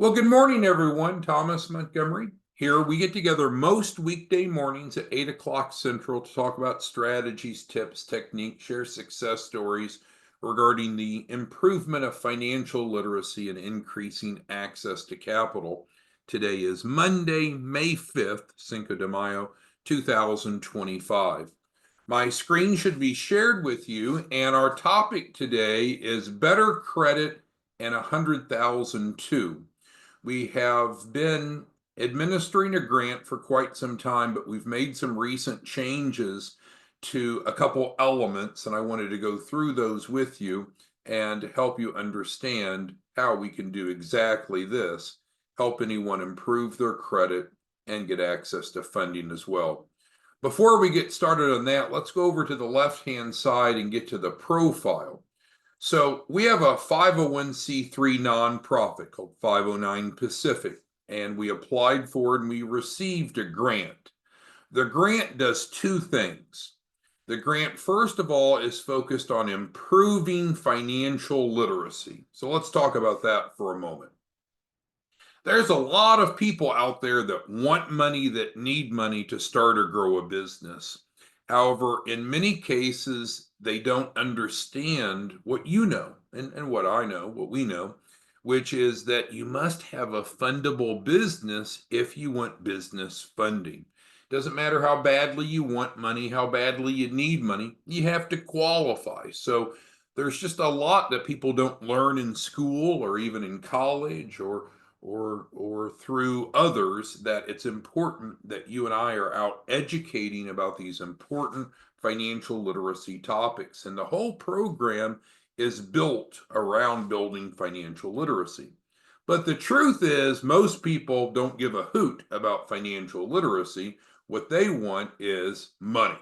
Well, good morning, everyone. Thomas Montgomery here. We get together most weekday mornings at 8 o'clock Central to talk about strategies, tips, techniques, share success stories regarding the improvement of financial literacy and increasing access to capital. Today is Monday, May 5th, Cinco de Mayo, 2025. My screen should be shared with you, and our topic today is better credit and 100,000 too. We have been administering a grant for quite some time, but we've made some recent changes to a couple elements, and I wanted to go through those with you and help you understand how we can do exactly this, help anyone improve their credit and get access to funding as well. Before we get started on that, let's go over to the left-hand side and get to the profile. So we have a 501c3 nonprofit called 509 Pacific, and we applied for it and we received a grant. The grant does two things. The grant, first of all, is focused on improving financial literacy. So let's talk about that for a moment. There's a lot of people out there that want money, that need money to start or grow a business. However, in many cases, they don't understand what you know and what I know, what we know, which is that you must have a fundable business if you want business funding. Doesn't matter how badly you want money, how badly you need money, you have to qualify. So there's just a lot that people don't learn in school or even in college or through others, that it's important that you and I are out educating about these important financial literacy topics. And the whole program is built around building financial literacy. But the truth is, most people don't give a hoot about financial literacy. What they want is money,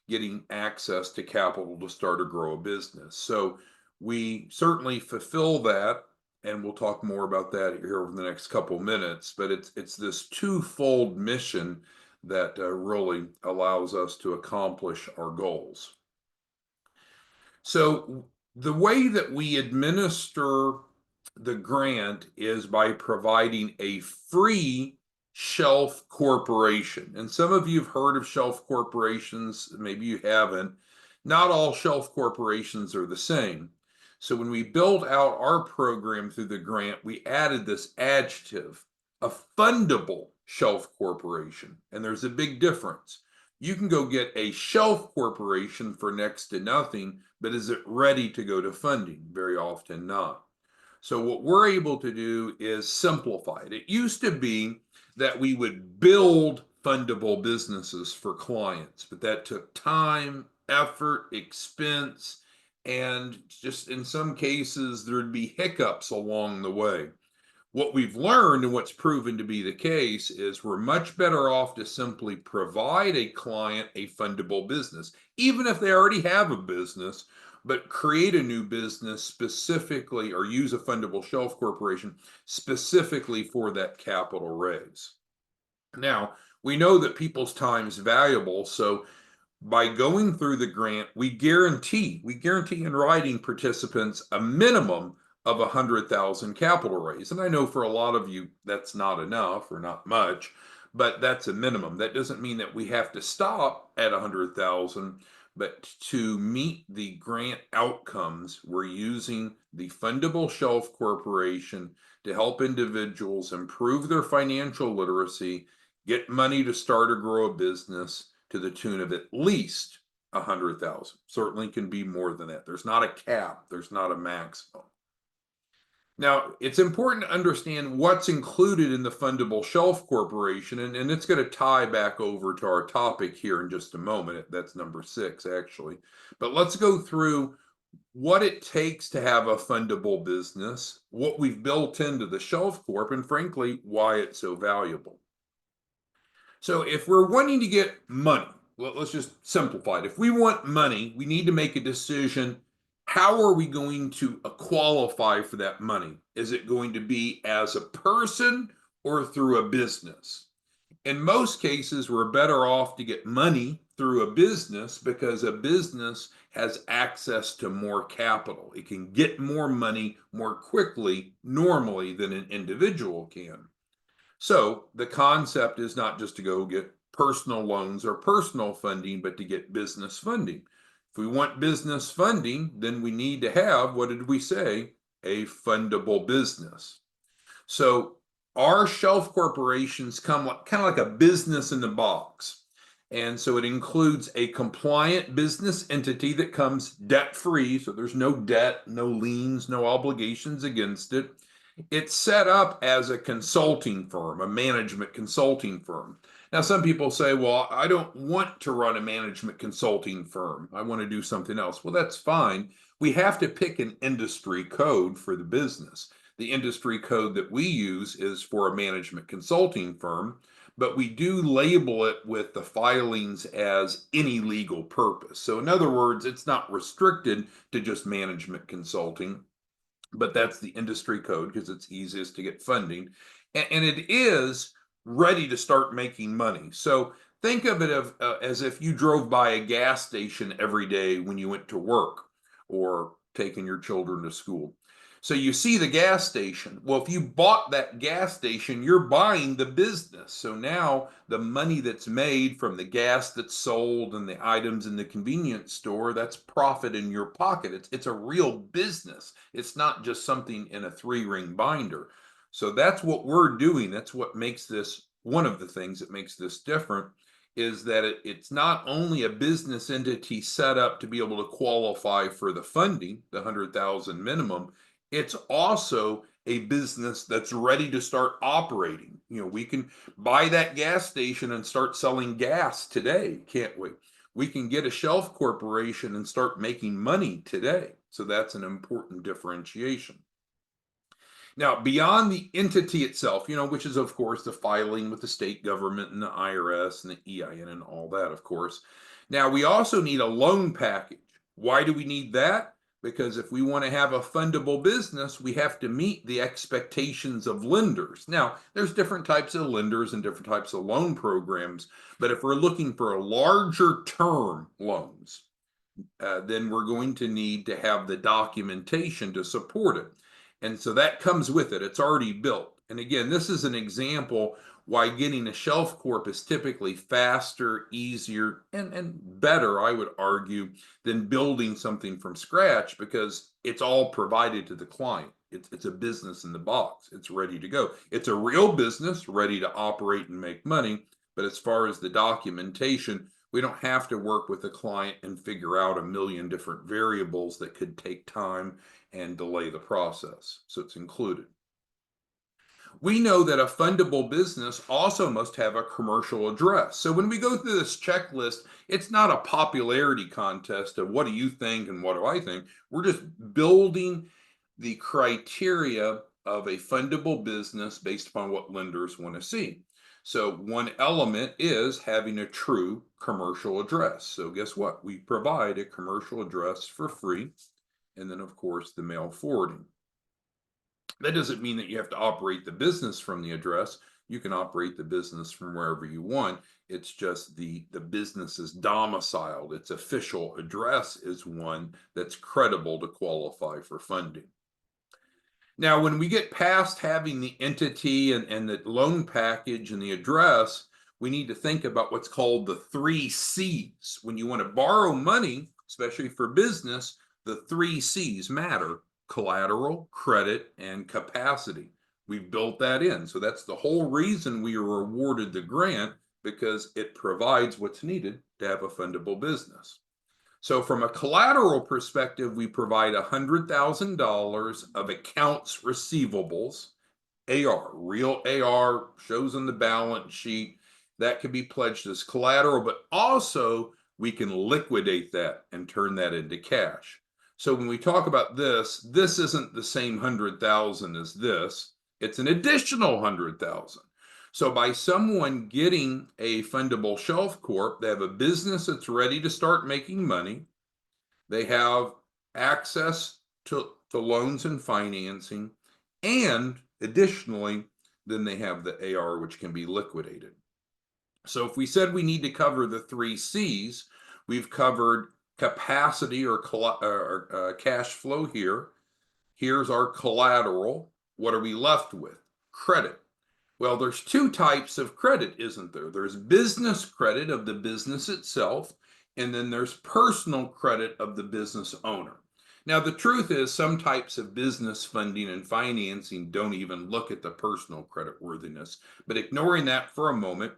getting access to capital to start or grow a business. So we certainly fulfill that, and we'll talk more about that here over the next couple minutes. But it's this twofold mission that really allows us to accomplish our goals. So the way that we administer the grant is by providing a free shelf corporation. And some of you have heard of shelf corporations, maybe you haven't. Not all shelf corporations are the same. So when we built out our program through the grant, we added this adjective, a fundable shelf corporation. And there's a big difference. You can go get a shelf corporation for next to nothing, but is it ready to go to funding? Very often not. So what we're able to do is simplify it. It used to be that we would build fundable businesses for clients, but that took time, effort, expense, and just in some cases, there'd be hiccups along the way. What we've learned and what's proven to be the case is we're much better off to simply provide a client a fundable business, even if they already have a business, but create a new business specifically or use a fundable shelf corporation specifically for that capital raise. Now, we know that people's time is valuable, so by going through the grant, we guarantee in writing participants a minimum of 100,000 capital raise. And I know for a lot of you that's not enough or not much, but that's a minimum. That doesn't mean that we have to stop at 100,000, but to meet the grant outcomes, we're using the Fundable Shelf Corporation to help individuals improve their financial literacy, get money to start or grow a business, to the tune of at least 100,000. Certainly can be more than that. There's not a cap. There's not a maximum. Now, it's important to understand what's included in the Fundable Shelf Corporation, and it's going to tie back over to our topic here in just a moment. That's number 6, actually. But let's go through what it takes to have a fundable business, what we've built into the Shelf Corp, and frankly, why it's so valuable. So if we're wanting to get money, let's just simplify it. If we want money, we need to make a decision. How are we going to qualify for that money? Is it going to be as a person or through a business? In most cases, we're better off to get money through a business because a business has access to more capital. It can get more money more quickly normally than an individual can. So the concept is not just to go get personal loans or personal funding, but to get business funding. If we want business funding, then we need to have, what did we say? A fundable business. So our shelf corporations come kind of like a business in the box. And so it includes a compliant business entity that comes debt free. So there's no debt, no liens, no obligations against it. It's set up as a consulting firm, a management consulting firm. Now, some people say, well, I don't want to run a management consulting firm. I want to do something else. Well, that's fine. We have to pick an industry code for the business. The industry code that we use is for a management consulting firm, but we do label it with the filings as any legal purpose. So in other words, it's not restricted to just management consulting, but that's the industry code because it's easiest to get funding. And it is ready to start making money. So think of it as if you drove by a gas station every day when you went to work or taking your children to school. So you see the gas station. Well, if you bought that gas station, you're buying the business. So now the money that's made from the gas that's sold and the items in the convenience store, that's profit in your pocket. It's a real business. It's not just something in a 3-ring binder. So that's what we're doing. That's what makes this, one of the things that makes this different, is that it's not only a business entity set up to be able to qualify for the funding, the 100,000 minimum. It's also a business that's ready to start operating. We can buy that gas station and start selling gas today, can't we? We can get a shelf corporation and start making money today. So that's an important differentiation. Now, beyond the entity itself, which is, of course, the filing with the state government and the IRS and the EIN and all that, of course. Now, we also need a loan package. Why do we need that? Because if we want to have a fundable business, we have to meet the expectations of lenders. Now, there's different types of lenders and different types of loan programs, but if we're looking for larger term loans, then we're going to need to have the documentation to support it. And so that comes with it. It's already built. And again, this is an example why getting a shelf corp is typically faster, easier, and better, I would argue, than building something from scratch because it's all provided to the client. It's a business in the box. It's ready to go. It's a real business ready to operate and make money. But as far as the documentation, we don't have to work with the client and figure out a million different variables that could take time and delay the process. So it's included. We know that a fundable business also must have a commercial address. So when we go through this checklist, it's not a popularity contest of what do you think and what do I think. We're just building the criteria of a fundable business based upon what lenders want to see. So one element is having a true commercial address. So guess what? We provide a commercial address for free. And then, of course, the mail forwarding. That doesn't mean that you have to operate the business from the address. You can operate the business from wherever you want. It's just the business is domiciled. Its official address is one that's credible to qualify for funding. Now, when we get past having the entity and the loan package and the address, we need to think about what's called the 3 C's. When you want to borrow money, especially for business, the 3 C's matter: collateral, credit, and capacity. We've built that in. So that's the whole reason we are awarded the grant, because it provides what's needed to have a fundable business. So from a collateral perspective, we provide $100,000 of accounts receivables, AR, real AR, shows on the balance sheet. That can be pledged as collateral, but also we can liquidate that and turn that into cash. So when we talk about this isn't the same 100,000 as this. It's an additional 100,000. So by someone getting a fundable shelf corp, they have a business that's ready to start making money. They have access to loans and financing, and additionally, then they have the AR, which can be liquidated. So if we said we need to cover the 3 C's, we've covered capacity or cash flow here. Here's our collateral. What are we left with? Credit. Well, there's 2 types of credit, isn't there? There's business credit of the business itself, and then there's personal credit of the business owner. Now, the truth is, some types of business funding and financing don't even look at the personal credit worthiness. But ignoring that for a moment,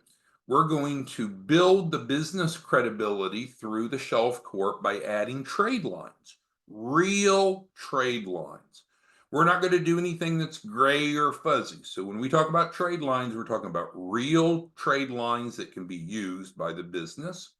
we're going to build the business credibility through the shelf court by adding trade lines, real trade lines. We're not going to do anything that's gray or fuzzy. So when we talk about trade lines, we're talking about real trade lines that can be used by the business.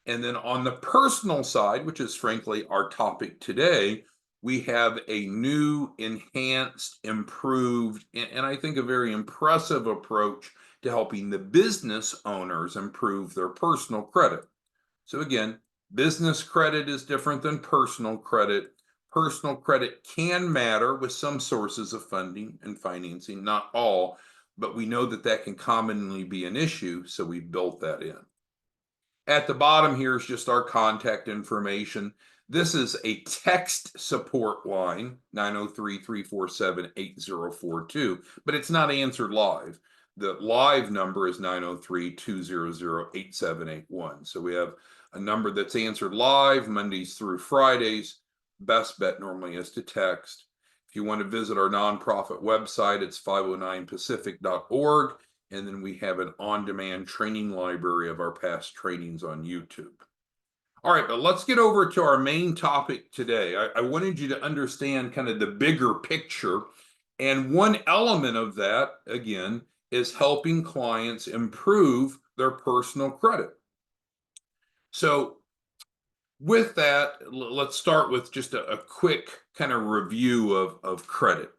And then on the personal side, which is frankly our topic today, we have a new, enhanced, improved, and I think a very impressive approach to helping the business owners improve their personal credit. So again, business credit is different than personal credit. Personal credit can matter with some sources of funding and financing, not all, but we know that that can commonly be an issue, so we built that in. At the bottom here is just our contact information. This is a text support line, 903-347-8042, but it's not answered live. The live number is 903-200-8781. So we have a number that's answered live Mondays through Fridays. Best bet normally is to text. If you want to visit our nonprofit website, it's 509pacific.org. And then we have an on-demand training library of our past trainings on YouTube. All right, but let's get over to our main topic today. I wanted you to understand kind of the bigger picture. And one element of that, again, is helping clients improve their personal credit. So with that, let's start with just a quick kind of review of credit.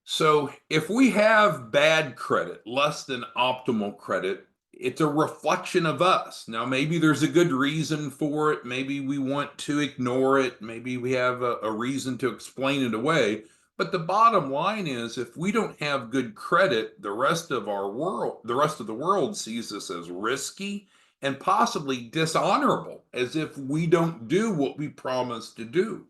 So if we have bad credit, less than optimal credit, it's a reflection of us. Now, maybe there's a good reason for it. Maybe we want to ignore it. Maybe we have a reason to explain it away. But the bottom line is, if we don't have good credit, the rest of the world sees us as risky and possibly dishonorable, as if we don't do what we promised to do.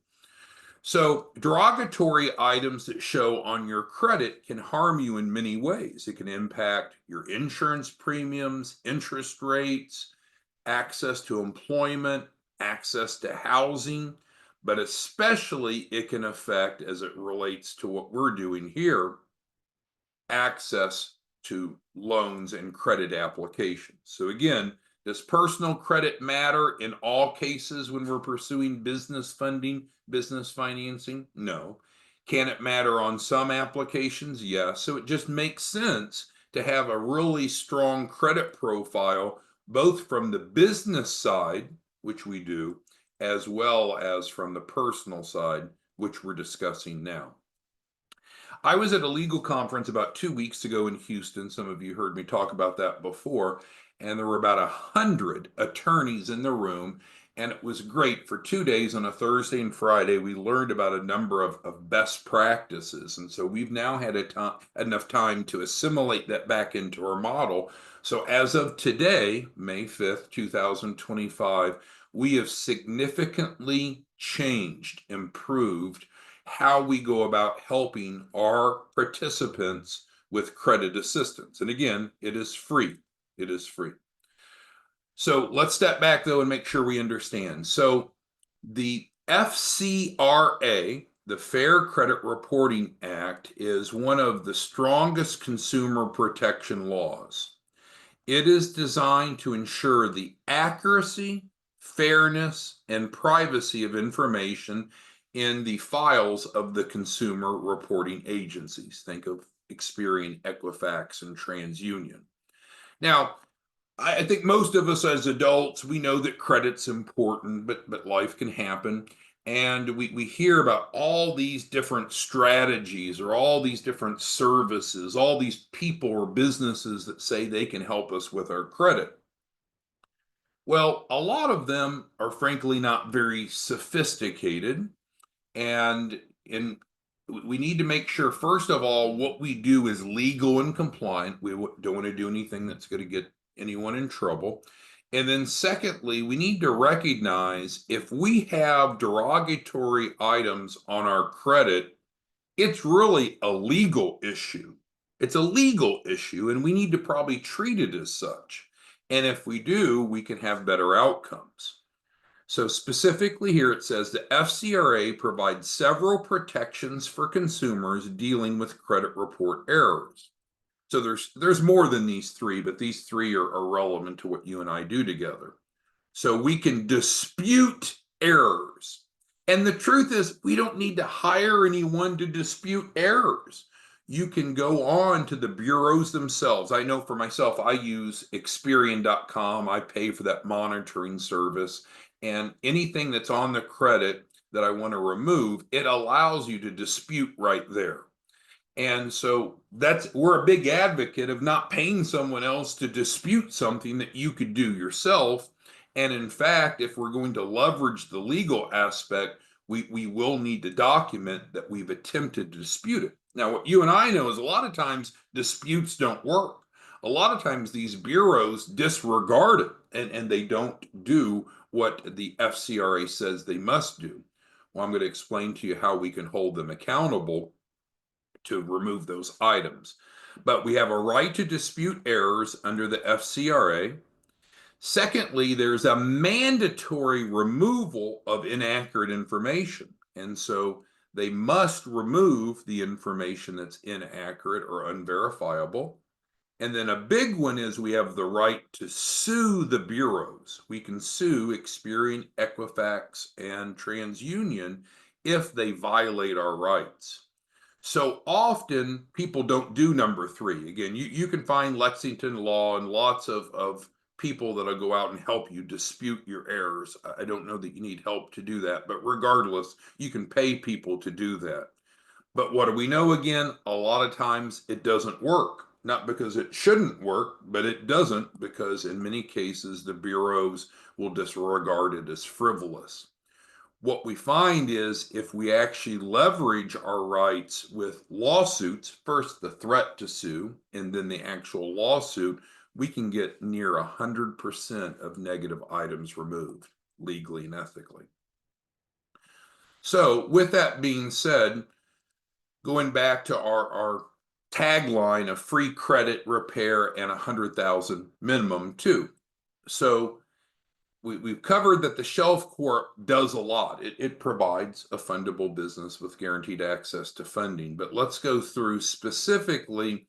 So derogatory items that show on your credit can harm you in many ways. It can impact your insurance premiums, interest rates, access to employment, access to housing, but especially it can affect, as it relates to what we're doing here, access to loans and credit applications. So again, does personal credit matter in all cases when we're pursuing business funding, business financing? No. Can it matter on some applications? Yes. So it just makes sense to have a really strong credit profile, both from the business side, which we do, as well as from the personal side, which we're discussing now. I was at a legal conference about 2 weeks ago in Houston. Some of you heard me talk about that before. And there were about 100 attorneys in the room. And it was great. For 2 days, on a Thursday and Friday, we learned about a number of best practices. And so we've now had enough time to assimilate that back into our model. So as of today, May 5th, 2025, we have significantly changed, improved how we go about helping our participants with credit assistance. And again, it is free. It is free. So let's step back, though, and make sure we understand. So the FCRA, the Fair Credit Reporting Act, is one of the strongest consumer protection laws. It is designed to ensure the accuracy, fairness, and privacy of information in the files of the consumer reporting agencies. Think of Experian, Equifax, and TransUnion. Now, I think most of us as adults, we know that credit's important, but life can happen. And we hear about all these different strategies or all these different services, all these people or businesses that say they can help us with our credit. Well, a lot of them are frankly not very sophisticated. And we need to make sure, first of all, what we do is legal and compliant. We don't want to do anything that's going to get anyone in trouble. And then secondly, we need to recognize if we have derogatory items on our credit, it's really a legal issue. It's a legal issue, and we need to probably treat it as such. And if we do, we can have better outcomes. So specifically here it says the FCRA provides several protections for consumers dealing with credit report errors. So there's more than these three, but these three are relevant to what you and I do together. So we can dispute errors. And the truth is, we don't need to hire anyone to dispute errors. You can go on to the bureaus themselves. I know for myself, I use Experian.com. I pay for that monitoring service. And anything that's on the credit that I want to remove, it allows you to dispute right there. And so we're a big advocate of not paying someone else to dispute something that you could do yourself. And in fact, if we're going to leverage the legal aspect, we will need to document that we've attempted to dispute it. Now, what you and I know is a lot of times disputes don't work. A lot of times these bureaus disregard it and they don't do what the FCRA says they must do. Well, I'm going to explain to you how we can hold them accountable to remove those items. But we have a right to dispute errors under the FCRA. Secondly, there's a mandatory removal of inaccurate information. And so they must remove the information that's inaccurate or unverifiable. And then a big one is we have the right to sue the bureaus. We can sue Experian, Equifax, and TransUnion if they violate our rights. So often people don't do number three. Again, you can find Lexington Law and lots of people that'll go out and help you dispute your errors. I don't know that you need help to do that, but regardless, you can pay people to do that. But what do we know again? A lot of times it doesn't work. Not because it shouldn't work, but it doesn't because in many cases the bureaus will disregard it as frivolous. What we find is if we actually leverage our rights with lawsuits, first the threat to sue and then the actual lawsuit, we can get near 100% of negative items removed legally and ethically. So with that being said, going back to our tagline of free credit, repair, and 100,000 minimum too. So we've covered that the Shelf Corp does a lot. It provides a fundable business with guaranteed access to funding. But let's go through specifically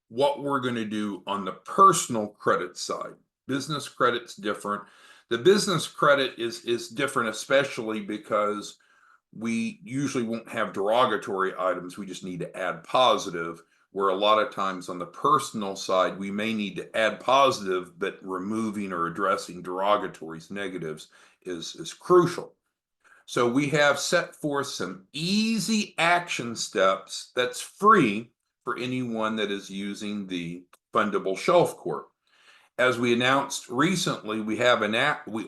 what we're going to do on the personal credit side. Business credit's different. The business credit is different, especially because we usually won't have derogatory items. We just need to add positive, where a lot of times on the personal side, we may need to add positive, but removing or addressing derogatories, negatives is crucial. So we have set forth some easy action steps that's free for anyone that is using the Fundable Shelf Corp. As we announced recently, we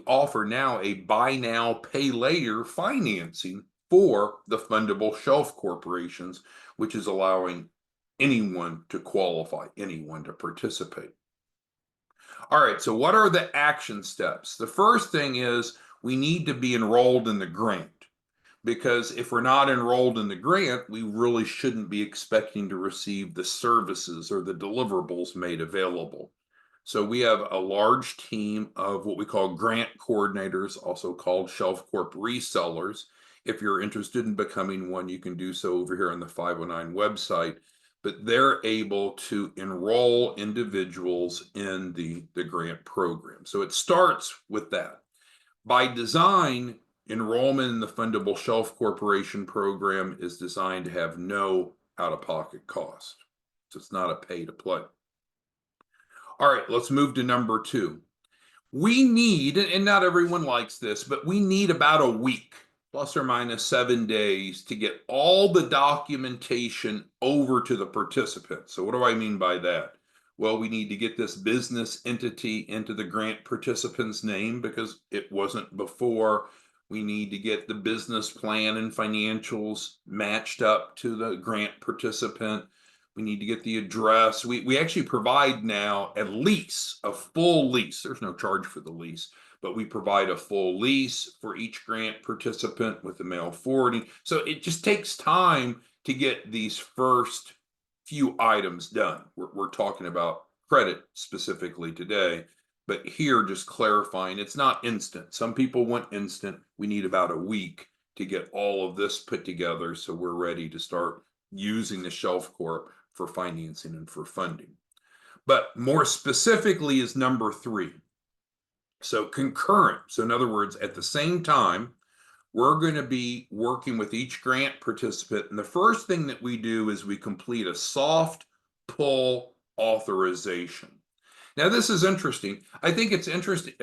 offer now a buy now, pay later financing for the Fundable Shelf Corporations, which is allowing anyone to qualify, anyone to participate. All right, so what are the action steps? The first thing is we need to be enrolled in the grant, because if we're not enrolled in the grant, we really shouldn't be expecting to receive the services or the deliverables made available. So we have a large team of what we call grant coordinators, also called Shelf Corp resellers. If you're interested in becoming one, you can do so over here on the 509 website. But they're able to enroll individuals in the grant program. So it starts with that. By design, enrollment in the Fundable Shelf Corporation program is designed to have no out-of-pocket cost. So it's not a pay-to-play. All right, let's move to number two. We need, and not everyone likes this, but we need about a week, plus or minus 7 days, to get all the documentation over to the participants. So what do I mean by that? Well, we need to get this business entity into the grant participant's name because it wasn't before. We need to get the business plan and financials matched up to the grant participant. We need to get the address. We actually provide now a lease, a full lease. There's no charge for the lease, but we provide a full lease for each grant participant with the mail forwarding. So it just takes time to get these first few items done. We're talking about credit specifically today, but here just clarifying it's not instant. Some people want instant. We need about a week to get all of this put together so we're ready to start using the Shelf Corp for financing and for funding. But more specifically is number 3. So concurrent. So in other words, at the same time, we're going to be working with each grant participant. And the first thing that we do is we complete a soft pull authorization. Now, this is interesting. I think it's interesting,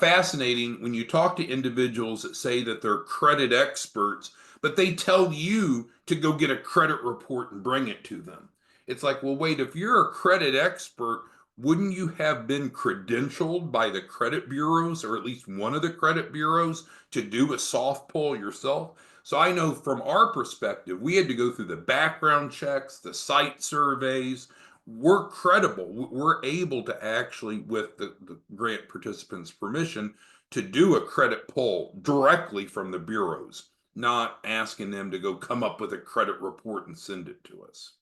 fascinating when you talk to individuals that say that they're credit experts, but they tell you to go get a credit report and bring it to them. It's like, well, wait, if you're a credit expert, wouldn't you have been credentialed by the credit bureaus, or at least one of the credit bureaus, to do a soft pull yourself? So I know from our perspective, we had to go through the background checks, the site surveys. We're credible. We're able to actually, with the grant participants' permission, to do a credit pull directly from the bureaus, not asking them to go come up with a credit report and send it to us.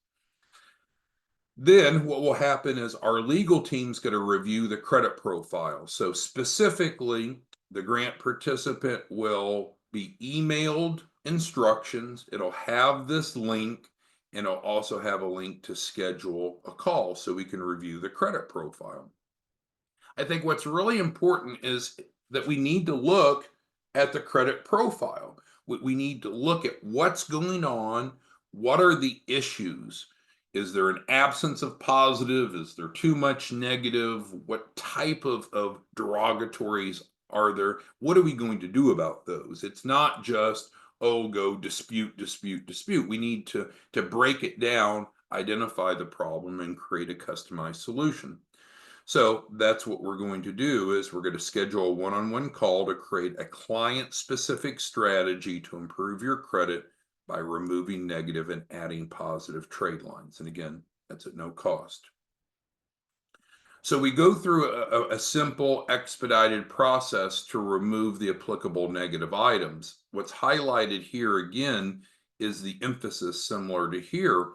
Then what will happen is our legal team's going to review the credit profile. So specifically, the grant participant will be emailed instructions. It'll have this link, and it'll also have a link to schedule a call so we can review the credit profile. I think what's really important is that we need to look at the credit profile. We need to look at what's going on. What are the issues? Is there an absence of positive? Is there too much negative? What type of derogatories are there? What are we going to do about those? It's not just, oh, go dispute, dispute, dispute. We need to break it down, identify the problem, and create a customized solution. So that's what we're going to do is we're going to schedule a one-on-one call to create a client-specific strategy to improve your credit by removing negative and adding positive trade lines. And again, that's at no cost. So we go through a simple expedited process to remove the applicable negative items. What's highlighted here again is the emphasis similar to here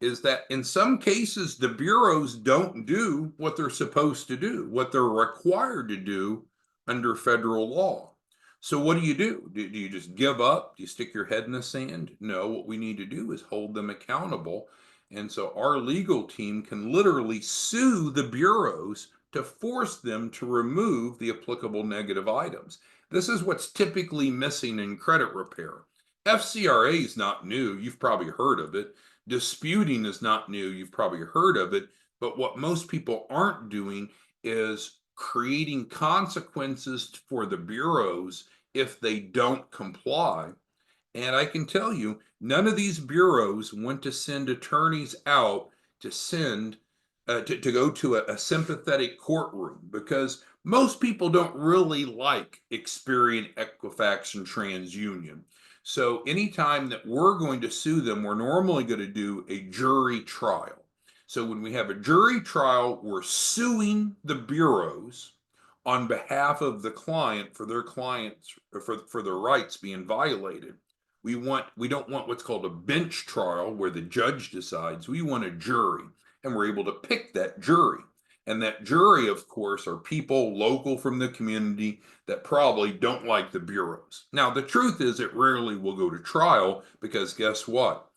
is that in some cases, the bureaus don't do what they're supposed to do, what they're required to do under federal law. So what do? Do you just give up? Do you stick your head in the sand? No, what we need to do is hold them accountable. And so our legal team can literally sue the bureaus to force them to remove the applicable negative items. This is what's typically missing in credit repair. FCRA is not new. You've probably heard of it. Disputing is not new. You've probably heard of it. But what most people aren't doing is creating consequences for the bureaus if they don't comply. And I can tell you, none of these bureaus want to send attorneys out to to go to a sympathetic courtroom, because most people don't really like Experian, Equifax, and TransUnion. So anytime that we're going to sue them, we're normally going to do a jury trial. So when we have a jury trial, we're suing the bureaus on behalf of the client for their clients, for their rights being violated. We don't want what's called a bench trial where the judge decides. We want a jury, and we're able to pick that jury. And that jury, of course, are people local from the community that probably don't like the bureaus. Now, the truth is it rarely will go to trial because guess what?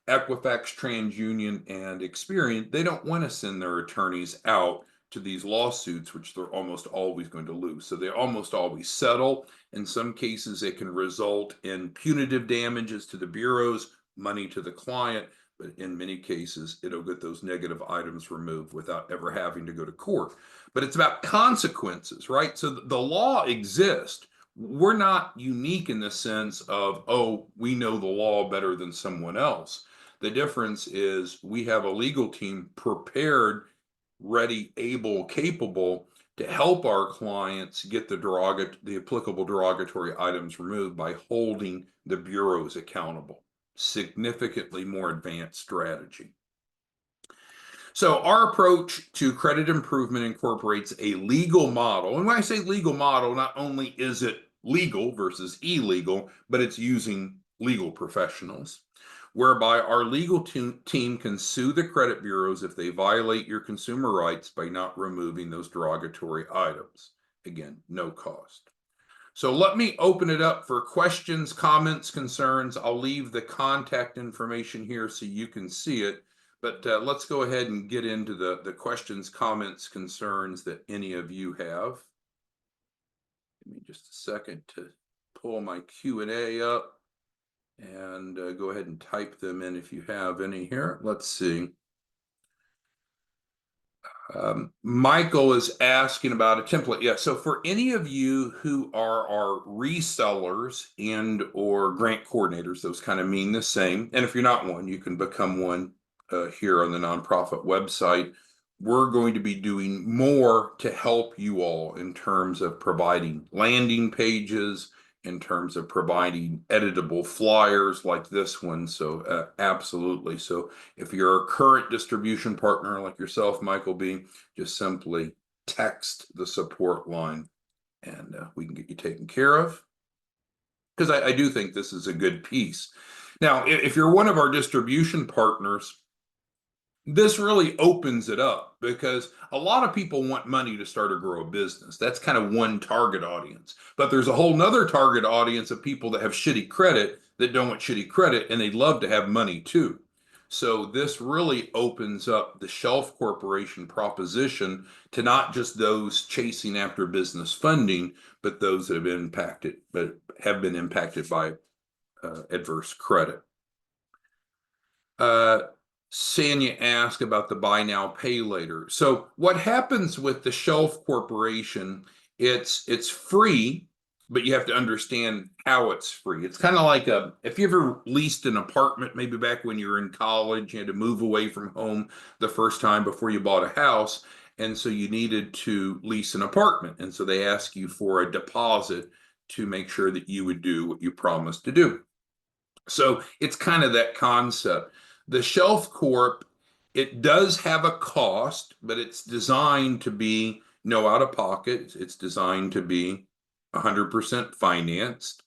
Equifax, TransUnion, and Experian, they don't want to send their attorneys out to these lawsuits, which they're almost always going to lose. So they almost always settle. In some cases, it can result in punitive damages to the bureaus, money to the client, but in many cases, it'll get those negative items removed without ever having to go to court. But it's about consequences, right? So the law exists. We're not unique in the sense of, oh, we know the law better than someone else. The difference is we have a legal team prepared, ready, able, capable to help our clients get the applicable derogatory items removed by holding the bureaus accountable. Significantly more advanced strategy. So our approach to credit improvement incorporates a legal model. And when I say legal model, not only is it legal versus illegal, but it's using legal professionals, whereby our legal team can sue the credit bureaus if they violate your consumer rights by not removing those derogatory items. Again, no cost. So let me open it up for questions, comments, concerns. I'll leave the contact information here so you can see it. But let's go ahead and get into the questions, comments, concerns that any of you have. Give me just a second to pull my Q&A up and go ahead and type them in if you have any here. Let's see. Michael is asking about a template. Yeah, so for any of you who are our resellers and or grant coordinators, those kind of mean the same. And if you're not one, you can become one here on the nonprofit website. We're going to be doing more to help you all in terms of providing landing pages, in terms of providing editable flyers like this one. So absolutely. So if you're a current distribution partner like yourself, Michael B., just simply text the support line and we can get you taken care of. Because I do think this is a good piece. Now, if you're one of our distribution partners, this really opens it up because a lot of people want money to start or grow a business. That's kind of one target audience. But there's a whole nother target audience of people that have shitty credit that don't want shitty credit and they'd love to have money too. So this really opens up the Shelf Corporation proposition to not just those chasing after business funding, but those that have been impacted by adverse credit. Sanya asked about the buy now, pay later. So what happens with the Shelf Corporation, it's free, but you have to understand how it's free. It's kind of like if you ever leased an apartment, maybe back when you were in college, you had to move away from home the first time before you bought a house. And so you needed to lease an apartment. And so they ask you for a deposit to make sure that you would do what you promised to do. So it's kind of that concept. The Shelf Corp, it does have a cost, but it's designed to be no out of pocket. It's designed to be 100% financed.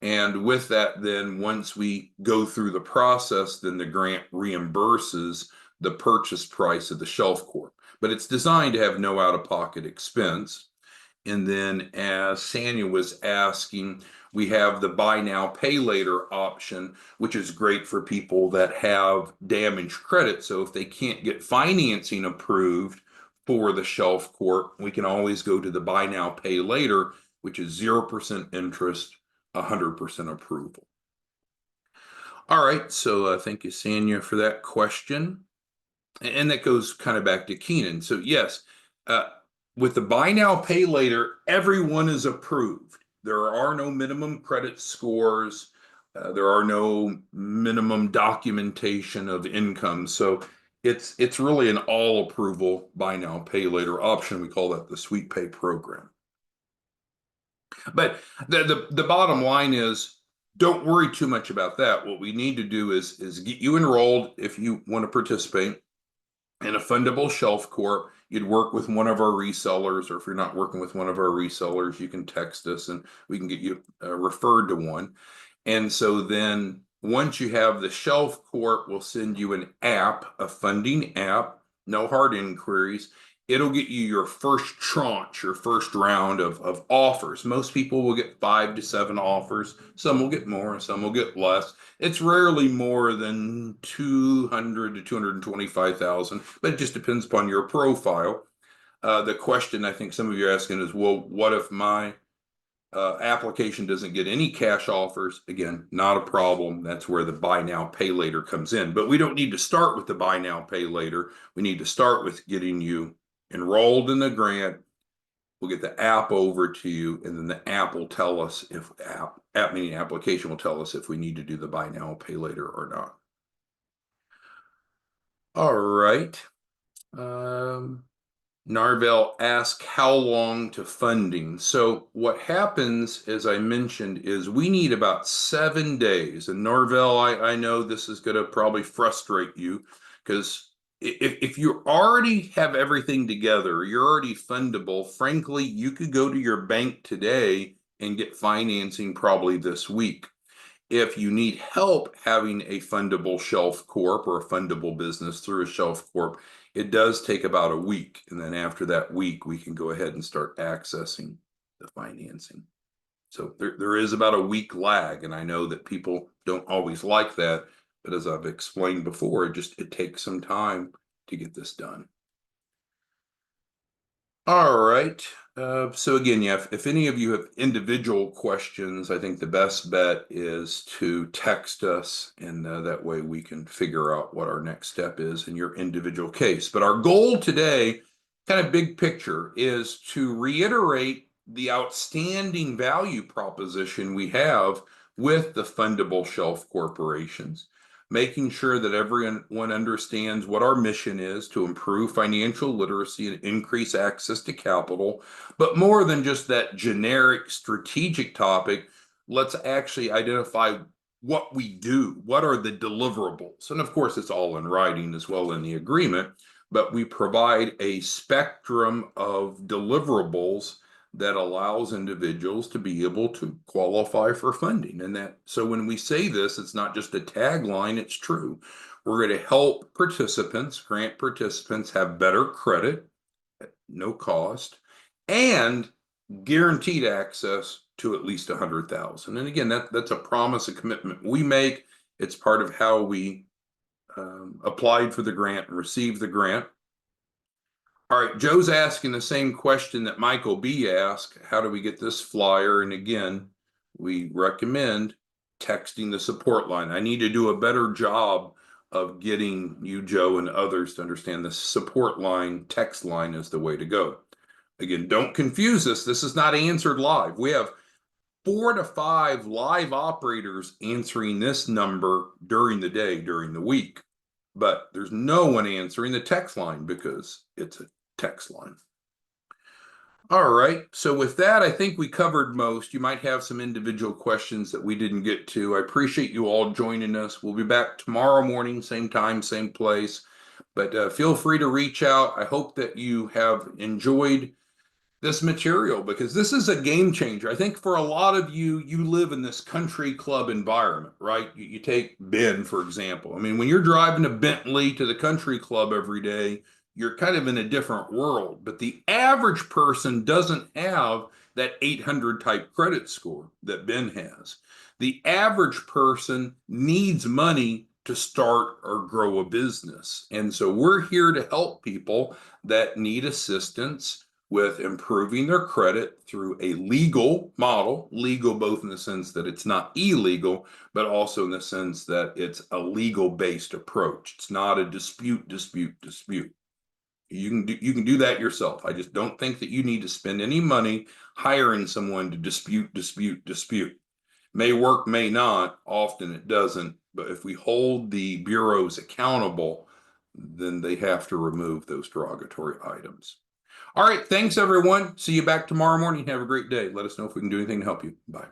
And with that, then once we go through the process, then the grant reimburses the purchase price of the Shelf Corp. But it's designed to have no out of pocket expense. And then as Sanya was asking, we have the buy now, pay later option, which is great for people that have damaged credit. So if they can't get financing approved for the Shelf Corp, we can always go to the buy now, pay later, which is 0% interest, 100% approval. All right, so thank you, Sanya, for that question. And that goes kind of back to Keenan. So yes, with the buy now, pay later, everyone is approved. There are no minimum credit scores. There are no minimum documentation of income. So it's really an all approval buy now, pay later option. We call that the Sweet Pay program. But the bottom line is, don't worry too much about that. What we need to do is get you enrolled if you want to participate in a Fundable Shelf Corp. You'd work with one of our resellers, or if you're not working with one of our resellers, you can text us and we can get you referred to one. And so then once you have the Shelf Corp, we'll send you an app, a funding app, no hard inquiries. It'll get you your first tranche, your first round of offers. Most people will get 5 to 7 offers. Some will get more, some will get less. It's rarely more than 200 to 225,000, but it just depends upon your profile. The question I think some of you are asking is, well, what if my application doesn't get any cash offers? Again, not a problem. That's where the buy now, pay later comes in. But we don't need to start with the buy now, pay later. We need to start with getting you enrolled in the grant. We'll get the app over to you, and then the app will tell us if app meaning application will tell us if we need to do the buy now, pay later or not. All right. Narvel asked how long to funding. So what happens, as I mentioned, is we need about 7 days. And Narvel, I know this is going to probably frustrate you because if you already have everything together, you're already fundable, frankly, you could go to your bank today and get financing probably this week. If you need help having a fundable shelf corp or a fundable business through a shelf corp, it does take about a week. And then after that week, we can go ahead and start accessing the financing. So there is about a week lag. And I know that people don't always like that. But as I've explained before, it takes some time to get this done. All right. So again, yeah, if any of you have individual questions, I think the best bet is to text us, and that way we can figure out what our next step is in your individual case. But our goal today, kind of big picture, is to reiterate the outstanding value proposition we have with the fundable shelf corporations, making sure that everyone understands what our mission is to improve financial literacy and increase access to capital. But more than just that generic strategic topic, let's actually identify what we do. What are the deliverables? And of course, it's all in writing as well in the agreement, but we provide a spectrum of deliverables that allows individuals to be able to qualify for funding. And that, so when we say this, it's not just a tagline, it's true. We're going to help participants, grant participants, have better credit at no cost and guaranteed access to at least 100,000. And again, that's a promise, a commitment we make. It's part of how we applied for the grant and received the grant. All right, Joe's asking the same question that Michael B asked. How do we get this flyer? And again, we recommend texting the support line. I need to do a better job of getting you, Joe, and others to understand the support line, text line is the way to go. Again, don't confuse us. This is not answered live. We have 4 to 5 live operators answering this number during the day, during the week. But there's no one answering the text line because it's a text line. All right, so with that, I think we covered most. You might have some individual questions that we didn't get to. I appreciate you all joining us. We'll be back tomorrow morning, same time, same place. But feel free to reach out. I hope that you have enjoyed this material because this is a game changer. I think for a lot of you, you live in this country club environment, right? You take Ben, for example. I mean, when you're driving a Bentley to the country club every day, you're kind of in a different world. But the average person doesn't have that 800 type credit score that Ben has. The average person needs money to start or grow a business. And so we're here to help people that need assistance with improving their credit through a legal model, legal both in the sense that it's not illegal, but also in the sense that it's a legal-based approach. It's not a dispute. You can do that yourself. I just don't think that you need to spend any money hiring someone to dispute. May work, may not. Often it doesn't. But if we hold the bureaus accountable, then they have to remove those derogatory items. All right. Thanks, everyone. See you back tomorrow morning. Have a great day. Let us know if we can do anything to help you. Bye.